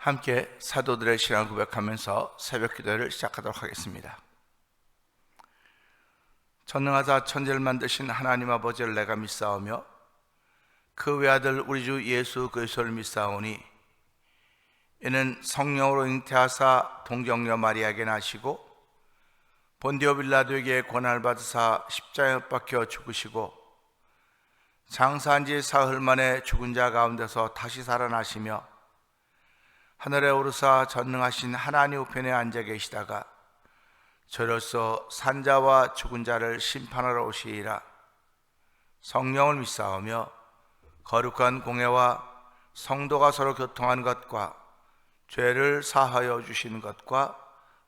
함께 사도들의 신앙을 고백하면서 새벽 기도를 시작하도록 하겠습니다. 전능하사 천지를 만드신 하나님 아버지를 내가 믿사오며 그 외아들 우리 주 예수 그리스도를 믿사오니 이는 성령으로 잉태하사 동정녀 마리아에게 나시고 본디오 빌라도에게 고난을 받으사 십자가에 못 박혀 죽으시고 장사한 지 사흘 만에 죽은 자 가운데서 다시 살아나시며 하늘에 오르사 전능하신 하나님 우편에 앉아 계시다가 저로서 산자와 죽은 자를 심판하러 오시리라. 성령을 믿사오며 거룩한 공회와 성도가 서로 교통한 것과 죄를 사하여 주시는 것과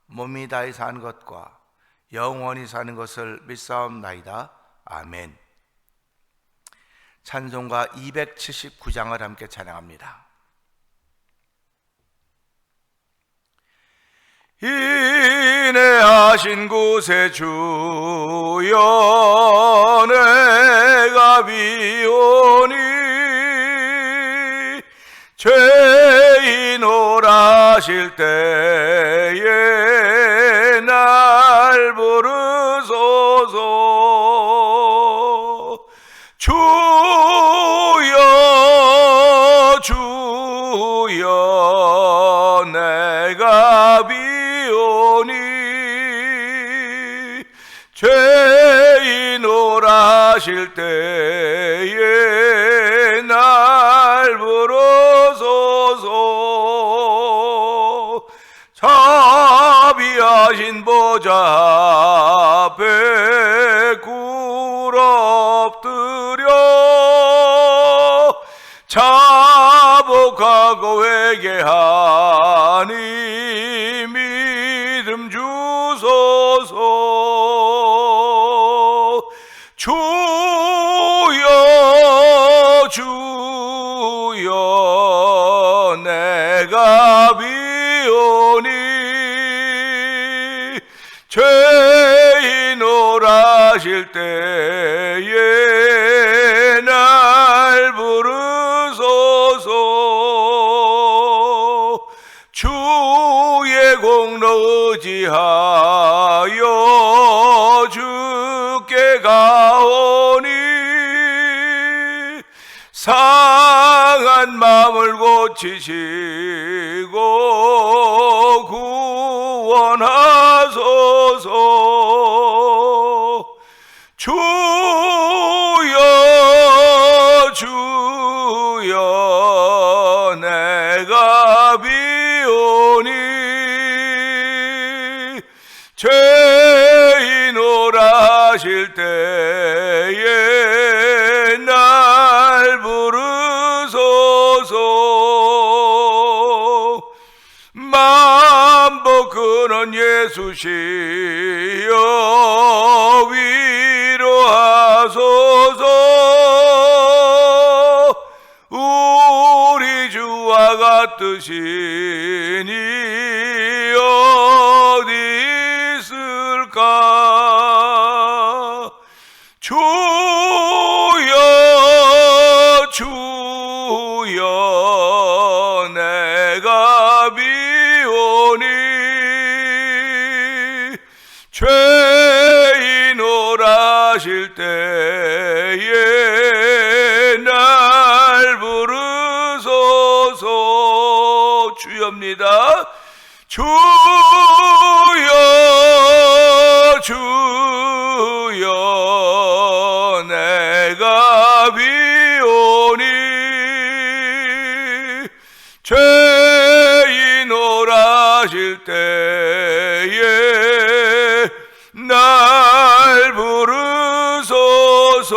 몸이 다히 사는 것과 영원히 사는 것을 믿사옵나이다. 아멘. 찬송가 279장을 함께 찬양합니다. 인내하신 구세 주여 내가 비오니 죄인 오라실 때에 날 부르소서. 주여 주여 내가 죄인 오라실 때에 날 부르소서. 자비하신 보좌 앞에 꿇어엎드려 자복하고 회개하니 믿음 주소서. 주여 주여 내가 비오니 죄인 오라실 때에 날 부르소서. 주의 공로 의지하여 주께 가오니 상한 마음을 고치시고 구원하소서. 주여 주여 내가 비오니 죄인 오라실 때에 날 부르소서. 만복 근원 예수시여 위로하소서. 우리 주와 같으시니 어디 있을까. 주여 주여 내가 비오니 죄인 오라실 때에 날 부르소서. 주여입니다. 주여 주여 내가 비오니 죄인 오라실 때에 날 부르소서.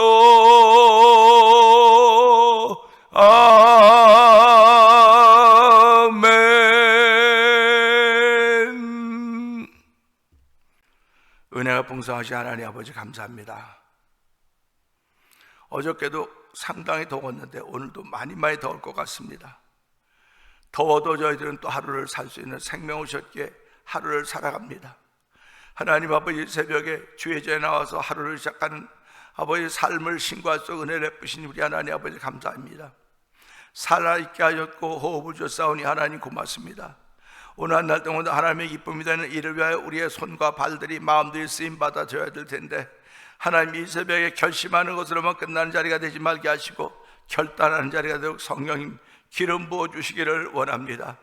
아멘. 은혜가 풍성하신 하나님 아버지 감사합니다. 어저께도 상당히 더웠는데 오늘도 많이 더울 것 같습니다. 더워도 저희들은 또 하루를 살 수 있는 생명을 주셨기에 하루를 살아갑니다. 하나님 아버지, 새벽에 주의 전에 나와서 하루를 시작하는 아버지 삶을 신고할 수 은혜를 베푸신 우리 하나님 아버지 감사합니다. 살아있게 하셨고 호흡을 주셨사오니 하나님 고맙습니다. 오늘 한 날 동안 하나님의 기쁨이 되는 이를 위하여 우리의 손과 발들이 마음들이 쓰임받아 줘야 될 텐데, 하나님 이 새벽에 결심하는 것으로만 끝나는 자리가 되지 말게 하시고 결단하는 자리가 되도록 성령님 기름 부어 주시기를 원합니다.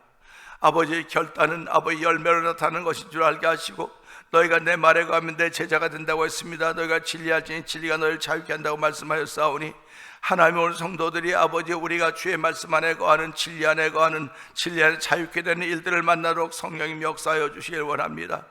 아버지의 결단은 아버지 열매로 나타나는 것인 줄 알게 하시고, 너희가 내 말에 거하면 내 제자가 된다고 했습니다. 너희가 진리할지니 진리가 너희를 자유케 한다고 말씀하였사오니, 하나님 오늘 성도들이 아버지 우리가 주의 말씀 안에 거하는 진리 안에 거하는 진리 안에 자유케 되는 일들을 만나도록 성령님 역사하여 주시길 원합니다.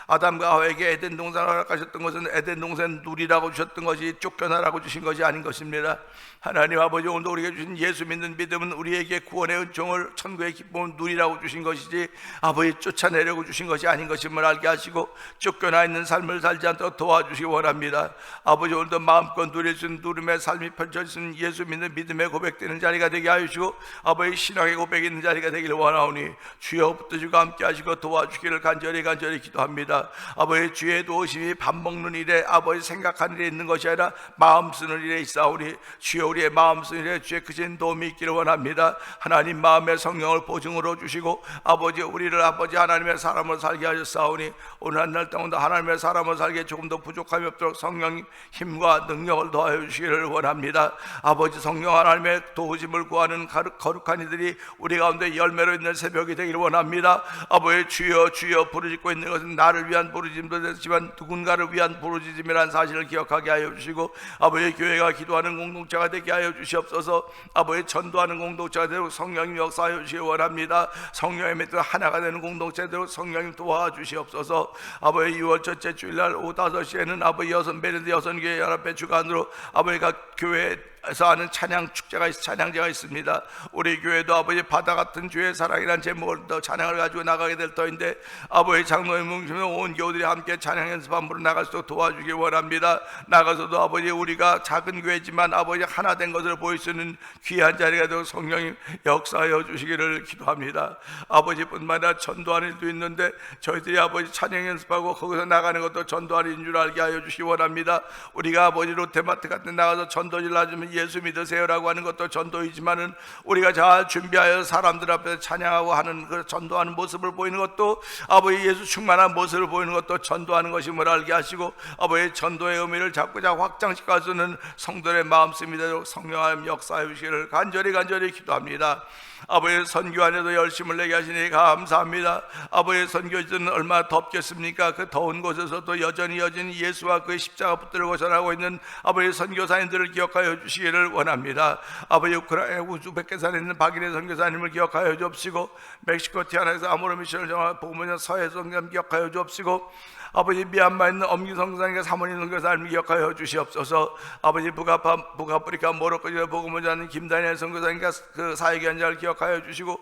아담과 하와에게 에덴 동산을 허락하셨던 것은 에덴 동산 누리라고 주셨던 것이 쫓겨나라고 주신 것이 아닌 것입니다. 하나님 아버지, 오늘도 우리에게 주신 예수 믿는 믿음은 우리에게 구원의 은총을 천국의 기쁨을 누리라고 주신 것이지 아버지 쫓아내려고 주신 것이 아닌 것임을 알게 하시고 쫓겨나 있는 삶을 살지 않도록 도와주시기 원합니다. 아버지, 오늘도 마음껏 누릴 수 있는 누림의 삶이 펼쳐지는 예수 믿는 믿음의 고백되는 자리가 되게 하시고 아버지 신앙의 고백이 있는 자리가 되기를 원하오니 주여 붙드시고 함께 하시고 도와주기를 간절히 기도합니다. 아버지, 주의 도우심이 밥 먹는 일에 아버지 생각하는 일에 있는 것이 아니라 마음 쓰는 일에 있사오니 주여 우리의 마음 쓰는 일에 주의 크신 도움이 있기를 원합니다. 하나님 마음의 성령을 보증으로 주시고 아버지 우리를 아버지 하나님의 사람을 살게 하셨사오니 오늘 한 날 동안 하나님의 사람을 살기에 조금 더 부족함이 없도록 성령 힘과 능력을 더하여 주시기를 원합니다. 아버지 성령 하나님의 도우심을 구하는 거룩한 이들이 우리 가운데 열매로 있는 새벽이 되기를 원합니다. 아버지 주여 주여 부르짖고 있는 것은 나를 위한 부르짖음도 되지만 누군가를 위한 부르짖음이라는 사실을 기억하게 하여 주시고 아버지 교회가 기도하는 공동체가 되게 하여 주시옵소서. 아버지 전도하는 공동체가 되도록 성령님 역사하여 주시기 원합니다. 성령의 맺어 하나가 되는 공동체가 되도록 성령님 도와주시옵소서. 아버지 6월 첫째 주일날 오후 5시에는 아버지 베르드 여선교회 연합회 주관으로 아버지 각 교회에서 하는 찬양제가 있습니다. 우리 교회도 아버지 바다 같은 주의 사랑이란 제목을 더 찬양을 가지고 나가게 될 터인데 아버지 장로의 뭉치면 온 교우들이 함께 찬양 연습함으로 나갈 수 있도록 도와주기 원합니다. 나가서도 아버지 우리가 작은 교회지만 아버지 하나 된 것을 보일 수 있는 귀한 자리가 되어 성령님 역사하여 주시기를 기도합니다. 아버지뿐만 아니라 전도하는 일도 있는데 저희들이 아버지 찬양 연습하고 거기서 나가는 것도 전도하는 일인 줄 알게 하여 주시기 원합니다. 우리가 아버지 롯데마트 같은 데 나가서 전도질 하시면 예수 믿으세요라고 하는 것도 전도이지만은 우리가 잘 준비하여 사람들 앞에서 찬양하고 하는 그 전도하는 모습을 보이는 것도 아버지 예수 충만한 모습을 보이는 것도 전도하는 것임을 알게 하시고 아버지 전도의 의미를 자꾸자 확장시켜 주는 성도의 마음씀이 되도록 성령 하나님 역사해 주시기를 간절히 기도합니다. 아버지 선교 안에도 열심을 내게 하시니 감사합니다. 아버지 선교지는 얼마나 덥겠습니까? 그 더운 곳에서도 여전히 예수와 그의 십자가 붙들고 전하고 있는 아버지 선교사님들을 기억하여 주시기를 원합니다. 아버지 우크라이나 우즈베키스탄에 있는 박인혜 선교사님을 기억하여 주옵시고 멕시코 티아나에서 아모르 미션을 정한 복음전 서해 선교사님 기억하여 주옵시고 아버지 미얀마에 있는 엄기 선교사님과 사모님 선교사님을 기억하여 주시옵소서. 아버지 북아프리카 모로코에 복음을 전하는 김다니엘 선교사님과 그 사회견자를 기억하여 주시고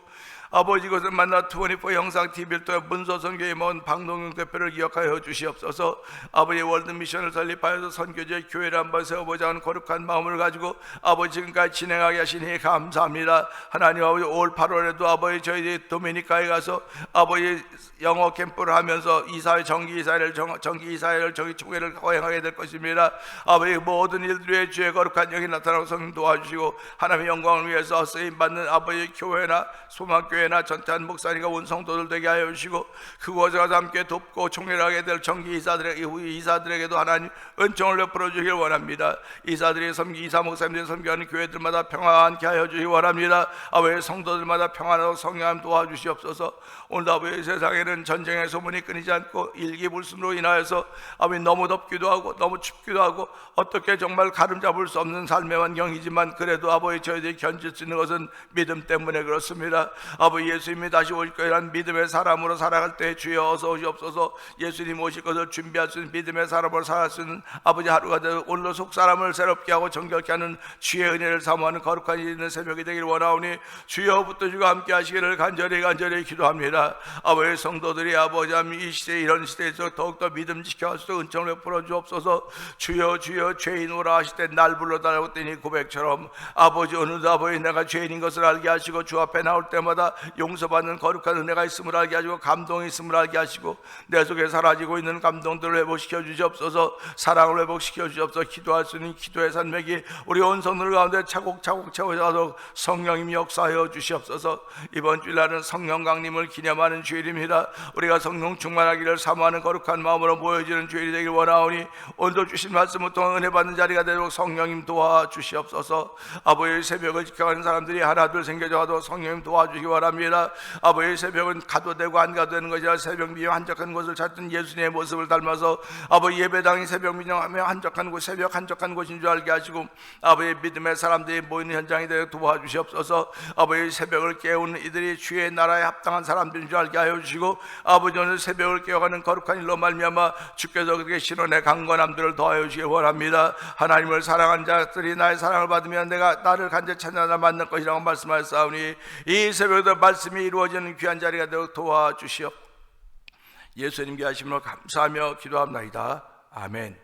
아버지 이것을 만나 24 영상 TV를 통해 문서선교에 모은 방동영 대표를 기억하여 주시옵소서. 아버지 월드미션을 설립하여서 선교지의 교회를 한번 세워보자 하는 거룩한 마음을 가지고 아버지 지금까지 진행하게 하시니 감사합니다. 하나님 아버지 올 8월에도 아버지 저희 도미니카에 가서 아버지 영어 캠프를 하면서 정기 이사회를 정기 총회를 거행하게 될 것입니다. 아버지 모든 일들의 주의 거룩한 영이 나타나고 성령 도와주시고 하나님의 영광을 위해서 쓰임받는 아버지 교회나 소망교회나 전탄 목사님과 온 성도들 되게 하여 주시고 그곳에 가서 함께 돕고 총회를 하게 될 정기 이사들에게도 하나님 은총을 베풀어 주시길 원합니다. 이사들이 이사 목사님들이 섬기하는 교회들마다 평안케 하여 주시기 원합니다. 아버지 성도들마다 평안하고 성령 도와주시옵소서. 오늘 아버지 세상에는 전쟁의 소문이 끊이지 않고 일기불순으로 인하여서 아버지 너무 덥기도 하고 너무 춥기도 하고 어떻게 정말 가름잡을 수 없는 삶의 환경이지만 그래도 아버지 저희들이 견딜 수 있는 것은 믿음 때문에 그렇습니다. 아버지 예수님이 다시 올 거라는 믿음의 사람으로 살아갈 때 주여 어서 오시옵소서. 예수님 오실 것을 준비할 수 있는 믿음의 사람으로 살아갈 수 있는 아버지 하루가 되어 오늘로 속 사람을 새롭게 하고 정결케 하는 주의 은혜를 사모하는 거룩한 일 있는 새벽이 되기를 원하오니 주여 붙드시고 함께 하시기를 간절히 기도합니다. 아버지 성도들이 아버지 이 시대 이런 시대에서 되도록 더욱더 믿음지켜 할 수 있도록 은총을 베풀어 주옵소서. 주여 주여 죄인 오라 하실 때 날 불러달라고 했더니 고백처럼 아버지 오늘도 아버지 내가 죄인인 것을 알게 하시고 주 앞에 나올 때마다 용서받는 거룩한 은혜가 있음을 알게 하시고 감동이 있음을 알게 하시고 내 속에 사라지고 있는 감동들을 회복시켜 주시옵소서. 사랑을 회복시켜 주시옵소서. 기도할 수 있는 기도의 산맥이 우리 온 성도들 가운데 차곡차곡 채워져서 성령님 역사하여 주시옵소서. 이번 주일날은 성령 강림을 기념하는 주일입니다. 우리가 성령 충만하기를 사모하는 거룩한 마음으로 모여지는 주일이 되길 원하오니 오늘도 주신 말씀을 통해 은혜 받는 자리가 되도록 성령님 도와주시옵소서. 아버지의 새벽을 지켜가는 사람들이 하나둘 생겨져도 성령님 도와주시기 바랍니다. 아버지의 새벽은 가도 되고 안 가도 되는 것이 아니라 새벽 미녀 한적한 곳을 찾던 예수님의 모습을 닮아서 아버지 예배당이 새벽 미녀하며 한적한 곳, 새벽 한적한 곳인 줄 알게 하시고 아버지의 믿음의 사람들이 모이는 현장이 되어 도와주시옵소서. 아버지의 새벽을 깨우는 이들이 주의 나라에 합당한 사람들인 줄 알게 하여 주시고 아버지 오늘 새벽을 깨워가는 거룩한 일로 말미암아 주께서 그렇게 신원의 강건함들을 더하여 주시기 원합니다. 하나님을 사랑하는 자들이 나의 사랑을 받으면 내가 나를 간절히 찾는 자 만날 것이라고 말씀하셨사오니 이 새벽에도 말씀이 이루어지는 귀한 자리가 되어 도와주시옵. 예수님께 하심으로 감사하며 기도합나이다. 아멘.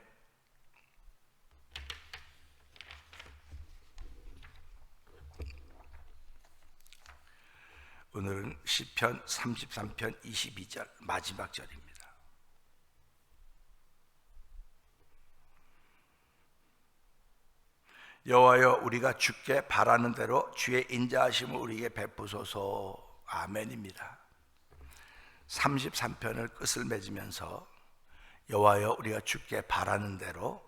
오늘은 시편 33편 22절 마지막 절입니다. 여호와여 우리가 주께 바라는 대로 주의 인자하심을 우리에게 베푸소서. 아멘입니다. 33편을 끝을 맺으면서 여호와여 우리가 주께 바라는 대로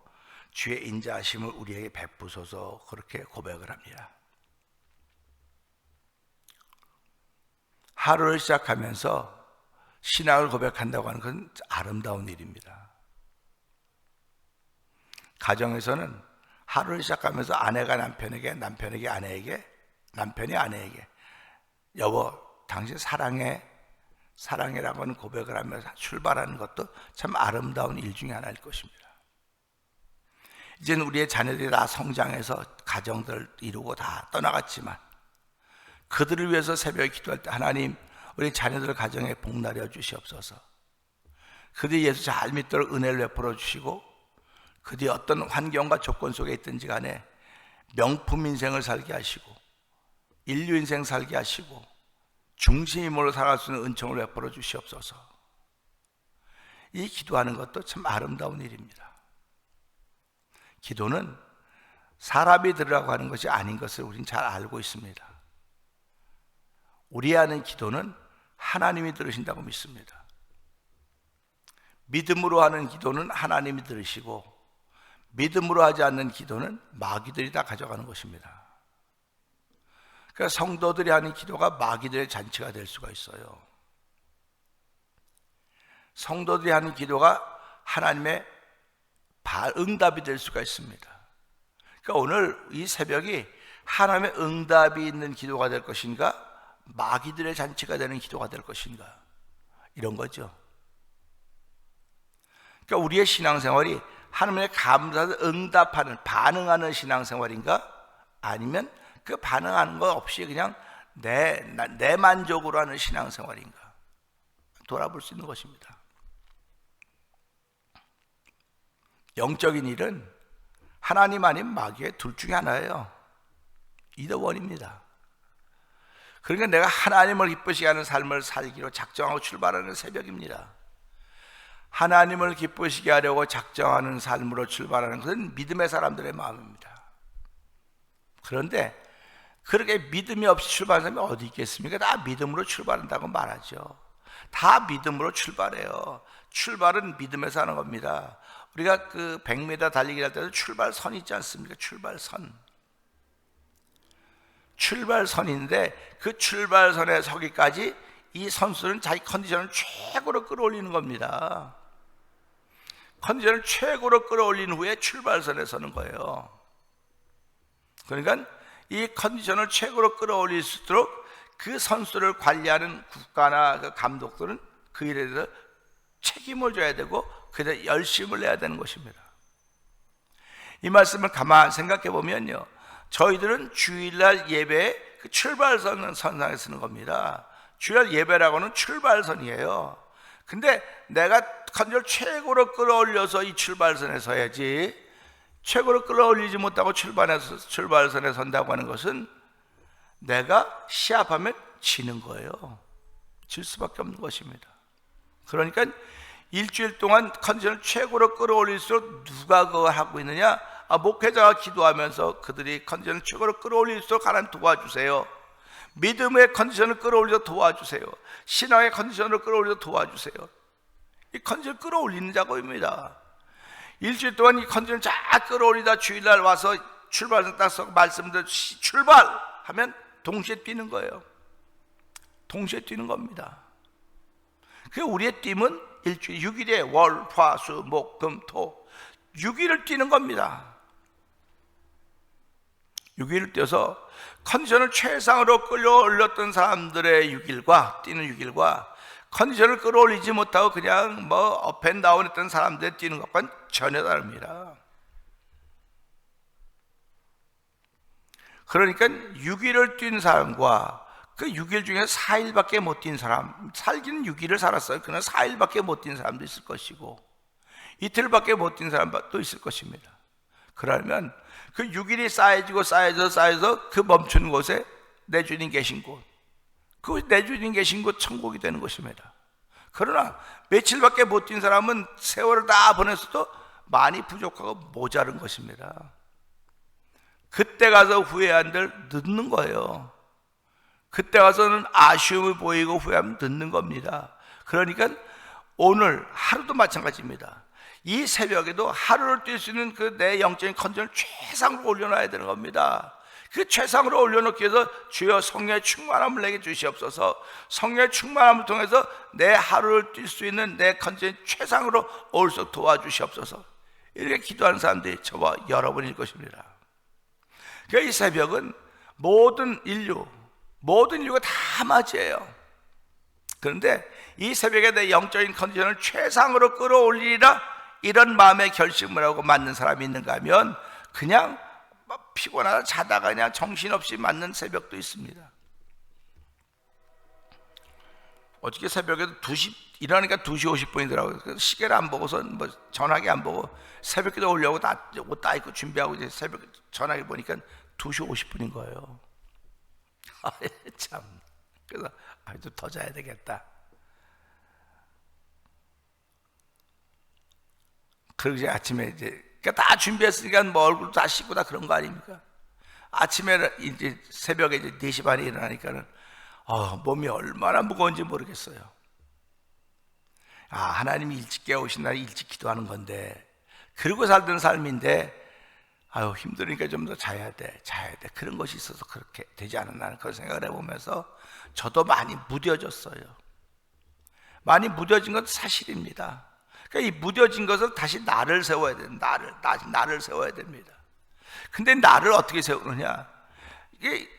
주의 인자하심을 우리에게 베푸소서 그렇게 고백을 합니다. 하루를 시작하면서 신앙을 고백한다고 하는 것은 아름다운 일입니다. 가정에서는 하루를 시작하면서 아내가 남편에게, 남편에게 아내에게, 남편이 아내에게 여보 당신 사랑해, 사랑해라고 하는 고백을 하면서 출발하는 것도 참 아름다운 일 중에 하나일 것입니다. 이제는 우리의 자녀들이 다 성장해서 가정들을 이루고 다 떠나갔지만 그들을 위해서 새벽에 기도할 때 하나님 우리 자녀들 가정에 복 나려 주시옵소서. 그들이 예수 잘 믿도록 은혜를 베풀어 주시고 그들이 어떤 환경과 조건 속에 있든지 간에 명품 인생을 살게 하시고 인류 인생 살게 하시고 중심으로 살아갈 수 있는 은총을 베풀어 주시옵소서. 이 기도하는 것도 참 아름다운 일입니다. 기도는 사람이 들으라고 하는 것이 아닌 것을 우리는 잘 알고 있습니다. 우리 하는 기도는 하나님이 들으신다고 믿습니다. 믿음으로 하는 기도는 하나님이 들으시고 믿음으로 하지 않는 기도는 마귀들이 다 가져가는 것입니다. 그러니까 성도들이 하는 기도가 마귀들의 잔치가 될 수가 있어요. 성도들이 하는 기도가 하나님의 응답이 될 수가 있습니다. 그러니까 오늘 이 새벽이 하나님의 응답이 있는 기도가 될 것인가 마귀들의 잔치가 되는 기도가 될 것인가 이런 거죠. 그러니까 우리의 신앙생활이 하나님의 감사를 응답하는 반응하는 신앙생활인가 아니면 그 반응하는 것 없이 그냥 내 만족으로 하는 신앙생활인가 돌아볼 수 있는 것입니다. 영적인 일은 하나님 아닌 마귀의 둘 중에 하나예요. 이더 원입니다. 그러니까 내가 하나님을 기쁘시게 하는 삶을 살기로 작정하고 출발하는 새벽입니다. 하나님을 기쁘시게 하려고 작정하는 삶으로 출발하는 것은 믿음의 사람들의 마음입니다. 그런데 그렇게 믿음이 없이 출발하는 사람이 어디 있겠습니까? 다 믿음으로 출발한다고 말하죠. 다 믿음으로 출발해요. 출발은 믿음에서 하는 겁니다. 우리가 그 100m 달리기 할 때도 출발선이 있지 않습니까? 출발선인데 그 출발선에 서기까지 이 선수는 자기 컨디션을 최고로 끌어올리는 겁니다. 컨디션을 최고로 끌어올린 후에 출발선에 서는 거예요. 그러니까 이 컨디션을 최고로 끌어올릴수록 그 선수를 관리하는 국가나 그 감독들은 그 일에 대해서 책임을 져야 되고 그에 대해 열심을 내야 되는 것입니다. 이 말씀을 가만 생각해 보면요, 저희들은 주일날 예배에 그 출발선 선상에 쓰는 겁니다. 주일 예배라고는 출발선이에요. 근데 내가 컨디션을 최고로 끌어올려서 이 출발선에 서야지, 최고로 끌어올리지 못하고 출발선에 선다고 하는 것은 내가 시합하면 지는 거예요. 질 수밖에 없는 것입니다. 그러니까 일주일 동안 컨디션을 최고로 끌어올릴수록 누가 그걸 하고 있느냐? 목회자가 기도하면서 그들이 컨디션을 최고로 끌어올릴수록 하나님 도와주세요. 믿음의 컨디션을 끌어올려 도와주세요. 신앙의 컨디션을 끌어올려 도와주세요. 이 컨디션을 끌어올리는 작업입니다. 일주일 동안 이 컨디션을 쫙 끌어올리다 주일날 와서 출발선 딱 서고 말씀대로 출발하면 동시에 뛰는 거예요. 동시에 뛰는 겁니다. 그 우리의 띠은 일주일 6일에 월, 화, 수, 목, 금, 토 6일을 뛰는 겁니다. 6일을 뛰어서 컨디션을 최상으로 끌어올렸던 사람들의 6일과 뛰는 6일과 컨디션을 끌어올리지 못하고 그냥 업앤다운 했던 사람들의 뛰는 것과는 전혀 다릅니다. 그러니까 6일을 뛴 사람과 그 6일 중에 4일밖에 못 뛴 사람, 살기는 6일을 살았어요. 그러나 4일밖에 못 뛴 사람도 있을 것이고 이틀밖에 못 뛴 사람도 있을 것입니다. 그러면 그 6일이 쌓여서 그 멈춘 곳에 내 주님 계신 곳, 그 내 주님 계신 곳 천국이 되는 것입니다. 그러나 며칠밖에 못 뛴 사람은 세월을 다 보냈어도 많이 부족하고 모자른 것입니다. 그때 가서 후회한들 늦는 거예요. 그때 가서는 아쉬움이 보이고 후회하면 늦는 겁니다. 그러니까 오늘 하루도 마찬가지입니다. 이 새벽에도 하루를 뛸 수 있는 그 내 영적인 컨디션을 최상으로 올려놔야 되는 겁니다. 그 최상으로 올려놓기 위해서 주여 성령의 충만함을 내게 주시옵소서. 성령의 충만함을 통해서 내 하루를 뛸 수 있는 내 컨디션이 최상으로 올 수 있도록 도와주시옵소서. 이렇게 기도하는 사람들이 저와 여러분일 것입니다. 그러니까 이 새벽은 모든 인류가 다 맞이해요. 그런데 이 새벽에 내 영적인 컨디션을 최상으로 끌어올리리라 이런 마음의 결심을 하고 맞는 사람이 있는가 하면 그냥 피곤하다 자다가 그냥 정신없이 맞는 새벽도 있습니다. 어저께 새벽에도 일어나니까 2시 50분이더라고요. 시계를 안 보고서 전화기 안 보고 새벽기도 오려고 옷 다 입고 준비하고 이제 새벽 전화기 보니까 2시 50분인 거예요. 참. 그래서 좀 더 자야 되겠다. 그리고 이제 아침에 그러니까 다 준비했으니까 얼굴 다 씻고 다 그런 거 아닙니까? 아침에 이제 새벽에 이제 4시 반에 일어나니까는 몸이 얼마나 무거운지 모르겠어요. 하나님이 일찍 깨우신 날 일찍 기도하는 건데, 그러고 살던 삶인데 힘드니까 좀 더 자야 돼. 그런 것이 있어서 그렇게 되지 않았나 그런 생각을 해보면서 저도 많이 무뎌졌어요. 많이 무뎌진 건 사실입니다. 그러니까 이 무뎌진 것을 다시 나를 세워야 됩니다. 나를 세워야 됩니다. 근데 나를 어떻게 세우느냐? 이게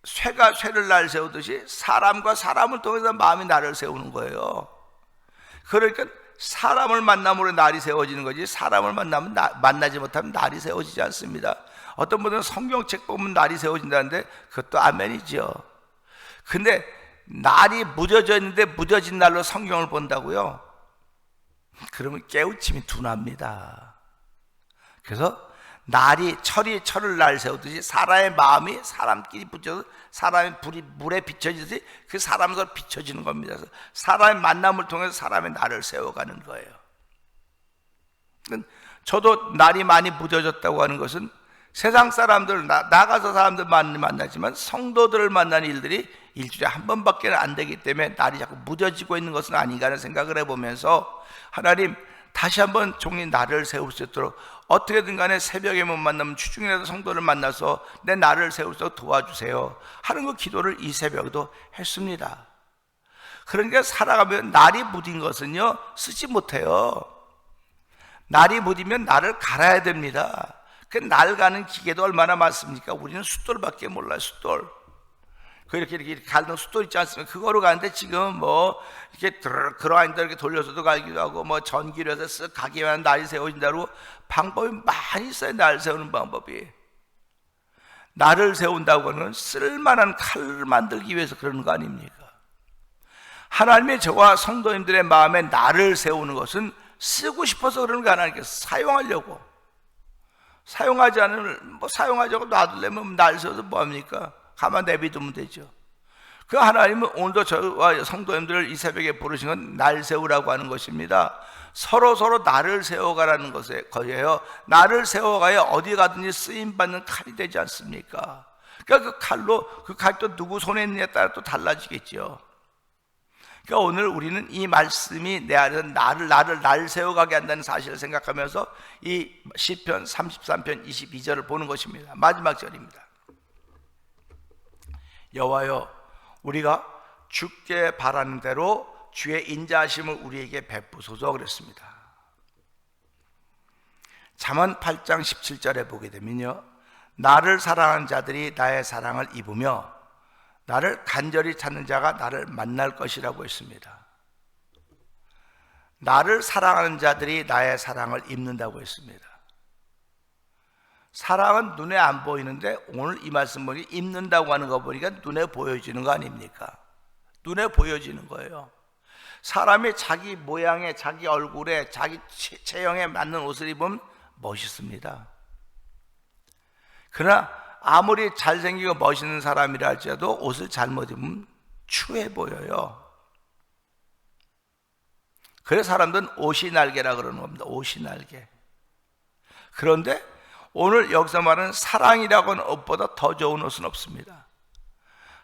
쇠가 쇠를 날 세우듯이 사람과 사람을 통해서 마음이 나를 세우는 거예요. 그러니까 사람을 만남으로 날이 세워지는 거지, 사람을 만나지 못하면 날이 세워지지 않습니다. 어떤 분들은 성경책 보면 날이 세워진다는데 그것도 아멘이죠. 근데 날이 무뎌져 있는데 무뎌진 날로 성경을 본다고요? 그러면 깨우침이 둔합니다. 그래서 철을 날 세우듯이 사람의 마음이 사람끼리 붙여서 사람의 불이 물에 비춰지듯이 그 사람으로 비춰지는 겁니다. 그래서 사람의 만남을 통해서 사람의 날을 세워가는 거예요. 저도 날이 많이 무뎌졌다고 하는 것은 세상 사람들, 나가서 사람들 많이 만나지만 성도들을 만나는 일들이 일주일에 한 번밖에 안 되기 때문에 날이 자꾸 무뎌지고 있는 것은 아닌가 하는 생각을 해보면서 하나님 다시 한번 종이 나를 세울 수 있도록 어떻게든 간에 새벽에 못 만나면 주중이라도 성도를 만나서 내 나를 세울 수 있도록 도와주세요 하는 그 기도를 이 새벽에도 했습니다. 그러니까 살아가면 날이 무딘 것은요 쓰지 못해요. 날이 무디면 날을 갈아야 됩니다. 그 날 가는 기계도 얼마나 많습니까? 우리는 숫돌밖에 몰라요. 숫돌. 이렇게 갈던 숫돌 있지 않습니까? 그거로 가는데 지금 이렇게 그라인더 이렇게 돌려서도 갈기도 하고 전기로 해서 쓱 가기만 하면 날이 세워진다고 방법이 많이 있어요. 날 세우는 방법이. 날을 세운다고 하는 쓸만한 칼을 만들기 위해서 그러는 거 아닙니까? 하나님의 저와 성도님들의 마음에 나를 세우는 것은 쓰고 싶어서 그러는 거 하나님께서 사용하려고. 사용하지 않으면 사용하자고 놔두려면 날 세워서 뭐합니까? 가만 내비두면 되죠. 그 하나님은 오늘도 저와 성도님들을 이 새벽에 부르신 건 날 세우라고 하는 것입니다. 서로 나를 세워가라는 거예요. 나를 세워가야 어디 가든지 쓰임받는 칼이 되지 않습니까? 그러니까 그 칼이 또 누구 손에 있느냐에 따라 또 달라지겠죠. 그러니까 오늘 우리는 이 말씀이 내 안에서 나를 세워가게 한다는 사실을 생각하면서 이 시편 33편 22절을 보는 것입니다. 마지막 절입니다. 여호와여, 우리가 주께 바라는 대로 주의 인자하심을 우리에게 베푸소서 그랬습니다. 잠언 8장 17절에 보게 되면요, 나를 사랑하는 자들이 나의 사랑을 입으며 나를 간절히 찾는 자가 나를 만날 것이라고 했습니다. 나를 사랑하는 자들이 나의 사랑을 입는다고 했습니다. 사랑은 눈에 안 보이는데 오늘 이 말씀 보니 입는다고 하는 거 보니까 눈에 보여지는 거 아닙니까? 눈에 보여지는 거예요. 사람이 자기 모양에, 자기 얼굴에, 자기 체형에 맞는 옷을 입으면 멋있습니다. 그러나 아무리 잘생기고 멋있는 사람이라 할지라도 옷을 잘못 입으면 추해 보여요. 그래서 사람들은 옷이 날개라 그러는 겁니다. 옷이 날개. 그런데 오늘 여기서 말하는 사랑이라고 하는 옷보다 더 좋은 옷은 없습니다.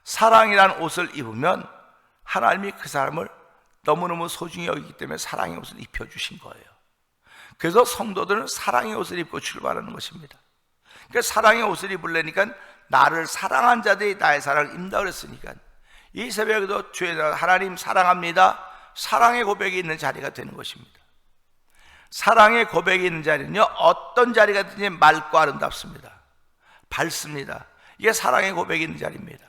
사랑이라는 옷을 입으면 하나님이 그 사람을 너무너무 소중히 여기기 때문에 사랑의 옷을 입혀주신 거예요. 그래서 성도들은 사랑의 옷을 입고 출발하는 것입니다. 그러니까 사랑의 옷을 입으려니까 나를 사랑한 자들이 나의 사랑을 입는다 그랬으니까 이 새벽에도 주의 하나님 사랑합니다, 사랑의 고백이 있는 자리가 되는 것입니다. 사랑의 고백이 있는 자리는요, 어떤 자리가든지 맑고 아름답습니다. 밝습니다. 이게 사랑의 고백이 있는 자리입니다.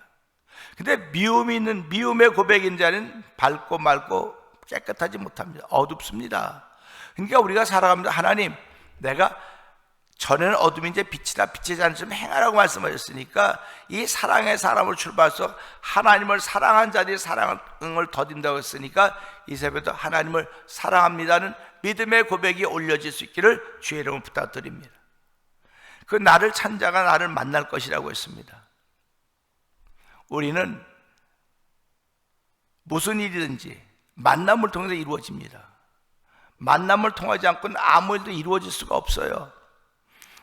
근데 미움의 고백이 있는 자리는 밝고 맑고 깨끗하지 못합니다. 어둡습니다. 그러니까 우리가 살아갑니다. 하나님, 내가 전에는 어둠인데 빛이다, 빛의 잔 좀 행하라고 말씀하셨으니까 이 사랑의 사람을 출발해서 하나님을 사랑한 자들이 사랑을 더딘다고 했으니까 이 새벽에도 하나님을 사랑합니다는 믿음의 고백이 올려질 수 있기를 주의 이름으로 부탁드립니다. 그 나를 찾는 자가 나를 만날 것이라고 했습니다. 우리는 무슨 일이든지 만남을 통해서 이루어집니다. 만남을 통하지 않고는 아무 일도 이루어질 수가 없어요.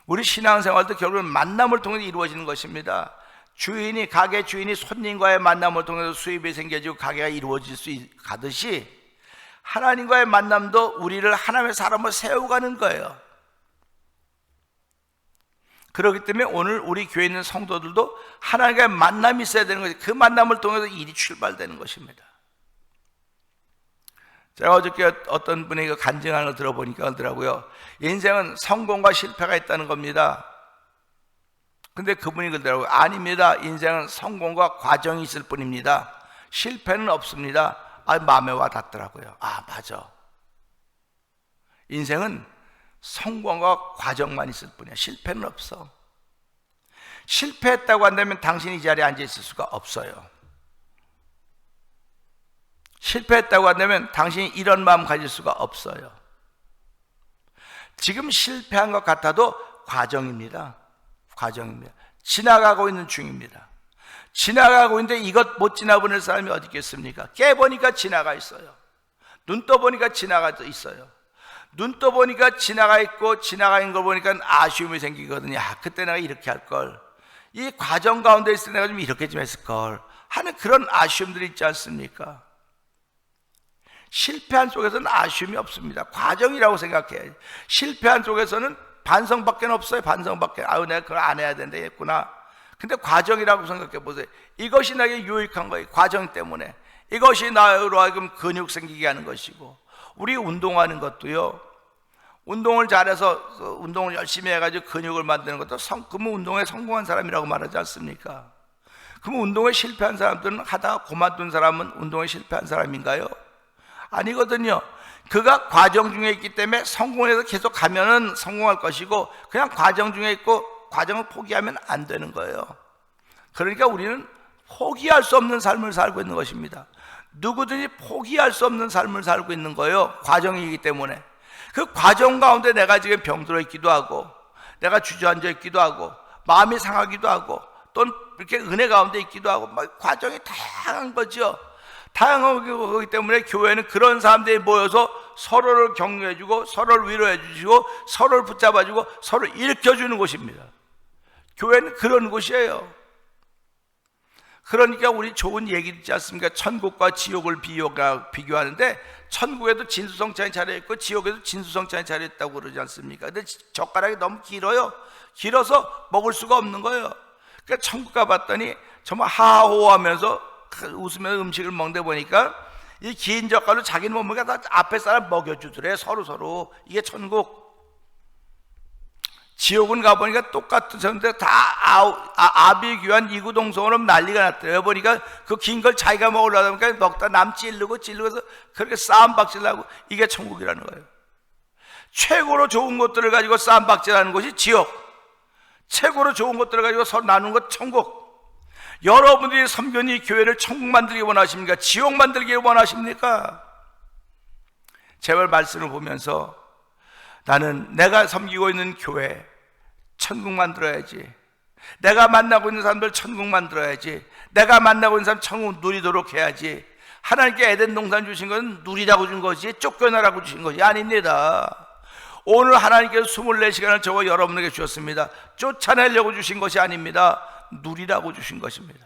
우리 신앙생활도 결국은 만남을 통해서 이루어지는 것입니다. 가게 주인이 손님과의 만남을 통해서 수입이 생겨지고 가게가 이루어질 수 가듯이 하나님과의 만남도 우리를 하나님의 사람을 세워가는 거예요. 그렇기 때문에 오늘 우리 교회에 있는 성도들도 하나님과의 만남이 있어야 되는 것이, 그 만남을 통해서 일이 출발되는 것입니다. 제가 어저께 어떤 분이 그 간증하는 걸 들어보니까 그러더라고요. 인생은 성공과 실패가 있다는 겁니다. 근데 그분이 그러더라고요. 아닙니다. 인생은 성공과 과정이 있을 뿐입니다. 실패는 없습니다. 마음에 와 닿더라고요. 맞아. 인생은 성공과 과정만 있을 뿐이야. 실패는 없어. 실패했다고 한다면 당신이 이 자리에 앉아 있을 수가 없어요. 실패했다고 한다면 당신이 이런 마음 가질 수가 없어요. 지금 실패한 것 같아도 과정입니다. 과정입니다. 지나가고 있는 중입니다. 지나가고 있는데 이것 못 지나보낼 사람이 어디 있겠습니까? 깨보니까 지나가 있어요. 눈 떠보니까 지나가 있어요. 눈 떠보니까 지나가 있고, 지나가 있는 걸 보니까 아쉬움이 생기거든요. 그때 내가 이렇게 할걸, 이 과정 가운데 있을 때 내가 좀 이렇게 좀 했을걸 하는 그런 아쉬움들이 있지 않습니까? 실패한 속에서는 아쉬움이 없습니다. 과정이라고 생각해야지. 실패한 속에서는 반성밖에 없어요. 반성밖에. 내가 그걸 안 해야 되는데 했구나. 근데 과정이라고 생각해 보세요. 이것이 나에게 유익한 거예요. 과정 때문에. 이것이 나로 하여금 근육 생기게 하는 것이고, 우리 운동하는 것도요, 운동을 잘해서 운동을 열심히 해가지고 근육을 만드는 것도 그러면 운동에 성공한 사람이라고 말하지 않습니까? 그러면 운동에 실패한 사람들은 하다가 그만둔 사람은 운동에 실패한 사람인가요? 아니거든요. 그가 과정 중에 있기 때문에 성공해서 계속 가면은 성공할 것이고, 그냥 과정 중에 있고 과정을 포기하면 안 되는 거예요. 그러니까 우리는 포기할 수 없는 삶을 살고 있는 것입니다. 누구든지 포기할 수 없는 삶을 살고 있는 거예요. 과정이기 때문에. 그 과정 가운데 내가 지금 병들어 있기도 하고, 내가 주저앉아 있기도 하고, 마음이 상하기도 하고, 또는 이렇게 은혜 가운데 있기도 하고, 막 과정이 다양한 거죠. 다양한 거기 때문에 교회는 그런 사람들이 모여서 서로를 격려해주고, 서로를 위로해주시고, 서로를 붙잡아주고, 서로를 일으켜주는 곳입니다. 교회는 그런 곳이에요. 그러니까 우리 좋은 얘기 있지 않습니까? 천국과 지옥을 비교하는데, 천국에도 진수성찬이 차려있고 지옥에도 진수성찬이 차려있다고 그러지 않습니까? 근데 젓가락이 너무 길어요. 길어서 먹을 수가 없는 거예요. 그러니까 천국 가봤더니 정말 하하호호하면서 웃으면서 음식을 먹는데 보니까 이 긴 젓갈로 자기는 못 먹으니까 다 앞에 사람 먹여주더래. 서로. 이게 천국. 지옥은 가보니까 똑같은데 다 아비규환 이구동성으로 난리가 났더래요. 보니까 그 긴 걸 자기가 먹으려다 보니까 먹다 남 찌르고서 그렇게 싸움박질하고, 이게 천국이라는 거예요. 최고로 좋은 것들을 가지고 싸움박질하는 것이 지옥, 최고로 좋은 것들을 가지고 서로 나누는 것 천국. 여러분들이 섬기는 이 교회를 천국 만들기 원하십니까? 지옥 만들기 원하십니까? 제발 말씀을 보면서 나는 내가 섬기고 있는 교회 천국 만들어야지, 내가 만나고 있는 사람들 천국 만들어야지, 내가 만나고 있는 사람 천국 누리도록 해야지. 하나님께 에덴 동산 주신 건 누리라고 준 것이, 쫓겨나라고 주신 것이 아닙니다. 오늘 하나님께서 24시간을 저와 여러분에게 주셨습니다. 쫓아내려고 주신 것이 아닙니다. 누리라고 주신 것입니다.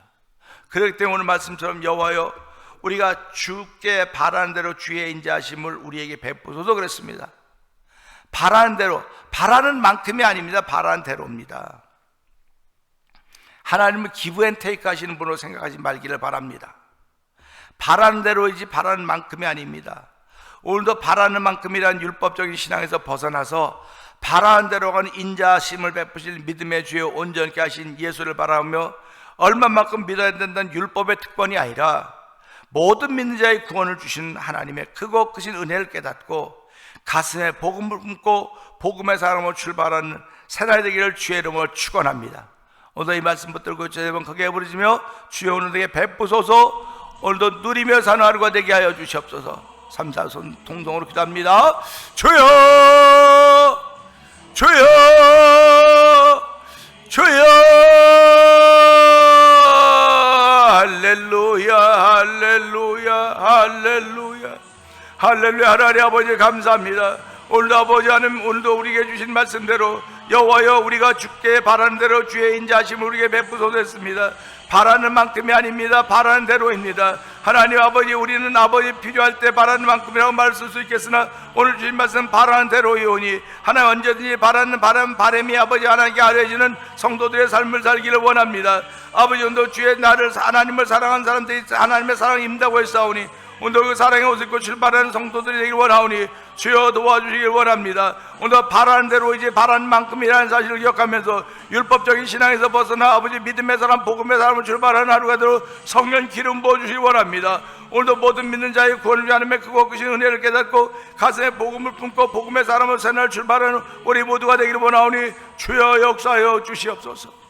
그렇기 때문에 오늘 말씀처럼 여호와여, 우리가 주께 바라는 대로 주의 인자하심을 우리에게 베푸소서 그랬습니다. 바라는 대로, 바라는 만큼이 아닙니다. 바라는 대로입니다. 하나님은 기브 앤 테이크 하시는 분으로 생각하지 말기를 바랍니다. 바라는 대로이지 바라는 만큼이 아닙니다. 오늘도 바라는 만큼이라는 율법적인 신앙에서 벗어나서 바라는 대로 하는 인자하심을 베푸실 믿음의 주여 온전케 하신 예수를 바라며, 얼마만큼 믿어야 된다는 율법의 특권이 아니라 모든 믿는 자의 구원을 주신 하나님의 크고 크신 은혜를 깨닫고 가슴에 복음을 품고 복음의 사람으로 출발하는 새날이 되기를 주의 이름으로 축원합니다. 오늘 이 말씀 붙들고 주의 이름 크게 부르시며 주여 오늘 되게 베푸소서. 오늘도 누리며 사는 하루가 되게 하여 주시옵소서. 3, 4손 통성으로 기도합니다. 주여, 주여, 주여. 할렐루야, 할렐루야, 할렐루야, 할렐루야. 하나님 아버지 감사합니다. 오늘도 아버지 하나님, 오늘도 우리에게 주신 말씀대로 여호와여, 우리가 주께 바라는 대로 주의 인자하심을 우리에게 베푸소서 했습니다. 바라는 만큼이 아닙니다. 바라는 대로입니다. 하나님 아버지, 우리는 아버지 필요할 때 바라는 만큼이라고 말을 쓸 수 있겠으나 오늘 주신 말씀 바라는 대로이오니, 하나님 언제든지 바라는 바람이 아버지 하나님께 아뢰지는 성도들의 삶을 살기를 원합니다. 아버지 오늘도 주의 나를 하나님을 사랑하는 사람들이 하나님의 사랑이 임다고 했사오니 오늘도 그 사랑의 옷을 입고 출발하는 성도들이 되길 원하오니 주여 도와주시길 원합니다. 오늘도 바라는 대로 이제 바라는 만큼이라는 사실을 기억하면서 율법적인 신앙에서 벗어나 아버지 믿음의 사람 복음의 사람을 출발하는 하루가 되도록 성령 기름 부어주시길 원합니다. 오늘도 모든 믿는 자의 구원을 위한 하나님의 크고 크신 은혜를 깨닫고 가슴에 복음을 품고 복음의 사람을 새날 출발하는 우리 모두가 되기를 원하오니 주여 역사하여 주시옵소서.